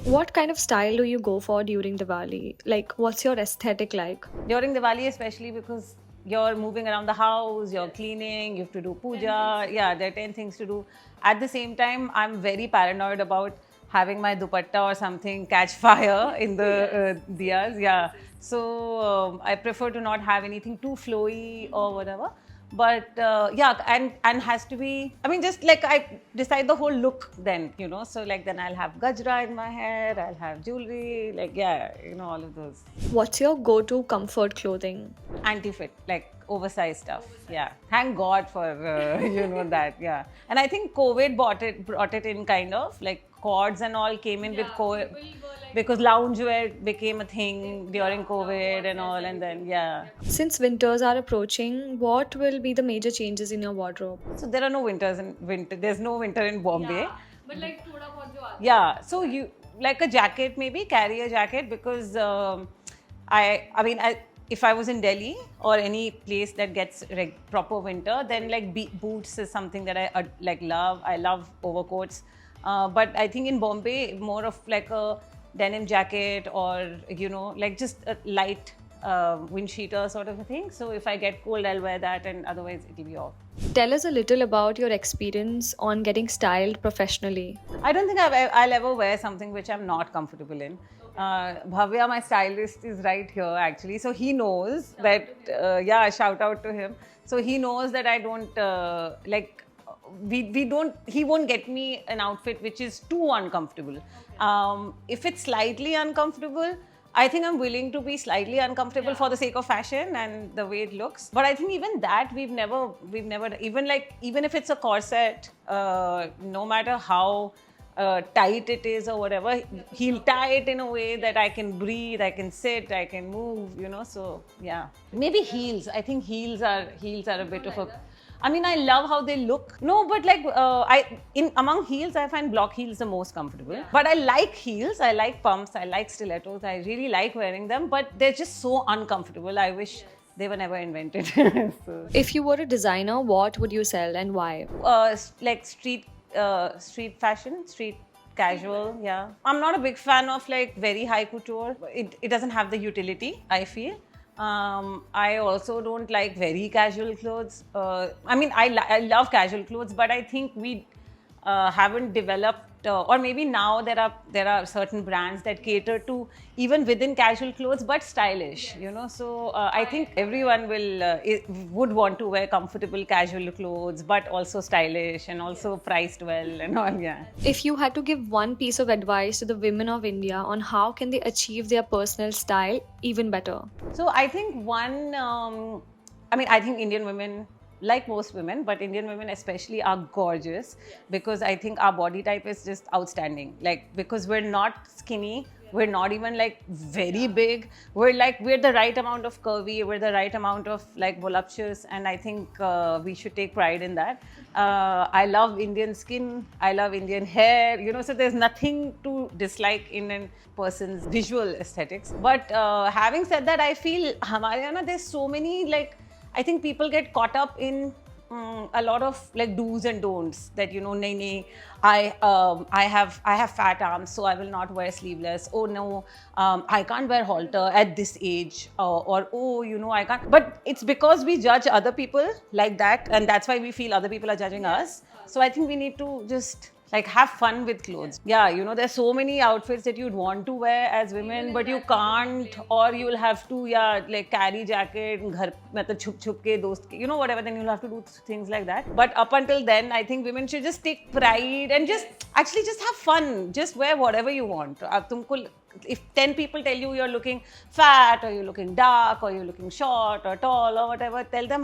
What kind of style do you go for during Diwali? Like, what's your aesthetic like? During Diwali, especially because you're moving around the house, you're cleaning, you have to do puja. Yeah, there are 10 things to do. At the same time, I'm very paranoid about having my dupatta or something catch fire in the diyas. Yeah. So I prefer to not have anything too flowy or whatever. But yeah, and has to be. I mean, just like I decide the whole look. Then so like then I'll have gajra in my hair. I'll have jewelry. Like yeah, all of those What's your go-to comfort clothing? anti-fit, like oversized stuff. Yeah, thank God for that. Yeah, and I think COVID brought it in kind of like cords and all came in with COVID because loungewear became a thing during COVID and all, and then yeah. Since winters are approaching, what will be the major changes in your wardrobe? So there are no winters in winter. There's no winter in Bombay. But like thoda bahut jo aata Yeah, so you like a jacket, maybe carry a jacket because I mean, if I was in Delhi or any place that gets proper winter, then like boots is something that I like love. I love overcoats, but I think in Bombay more of like a denim jacket or like just a light wind cheater sort of a thing. So if I get cold, I'll wear that, and otherwise it'll be off. Tell us a little about your experience on getting styled professionally. I don't think I'll ever wear something which I'm not comfortable in. Bhavya, my stylist, is right here actually. So he knows that, yeah, shout out to him. So he knows that I don't we don't, he won't get me an outfit which is too uncomfortable. If it's slightly uncomfortable, I think I'm willing to be slightly uncomfortable for the sake of fashion and the way it looks. But I think even that we've never even if it's a corset, no matter how tight it is or whatever, he'll tie it in a way that I can breathe, I can sit, I can move. So yeah, maybe heels. I think heels are a bit of a. I mean, I love how they look. No, but like among heels, I find block heels the most comfortable. Yeah. But I like heels. I like pumps. I like stilettos. I really like wearing them. But they're just so uncomfortable. I wish they were never invented. So, If you were a designer, what would you sell and why? like street fashion, street casual. Yeah, I'm not a big fan of like very high couture. It doesn't have the utility, I feel. I also don't like very casual clothes. I mean, I love casual clothes, but I think we haven't developed, or maybe now there are certain brands that cater to even within casual clothes, but stylish. So I think everyone would want to wear comfortable casual clothes, but also stylish and also priced well and all. Yeah. If you had to give one piece of advice to the women of India on how can they achieve their personal style even better? So I think I think Indian women, like most women, but Indian women especially, are gorgeous because I think our body type is just outstanding. Like, because we're not skinny, we're not even like very big. We're the right amount of curvy, we're the right amount of like voluptuous, and I think we should take pride in that. I love Indian skin, I love Indian hair, so there's nothing to dislike in a person's visual aesthetics. But having said that, I feel hamare यहाँ ना there's so many like, I think people get caught up in a lot of like do's and don'ts that nahi, I have fat arms, so I will not wear sleeveless. Oh no, I can't wear halter at this age, or oh I can't. But it's because we judge other people like that, and that's why we feel other people are judging us. So I think we need to just like have fun with clothes. Yeah, there's so many outfits that you'd want to wear as women, but you can't, or you'll have to like carry jacket, ghar matlab chup ke dost ke, whatever, then you'll have to do things like that. But up until then, I think women should just take pride and just have fun. Just wear whatever you want. If 10 people tell you you're looking fat or you're looking dark or you're looking short or tall or whatever, tell them,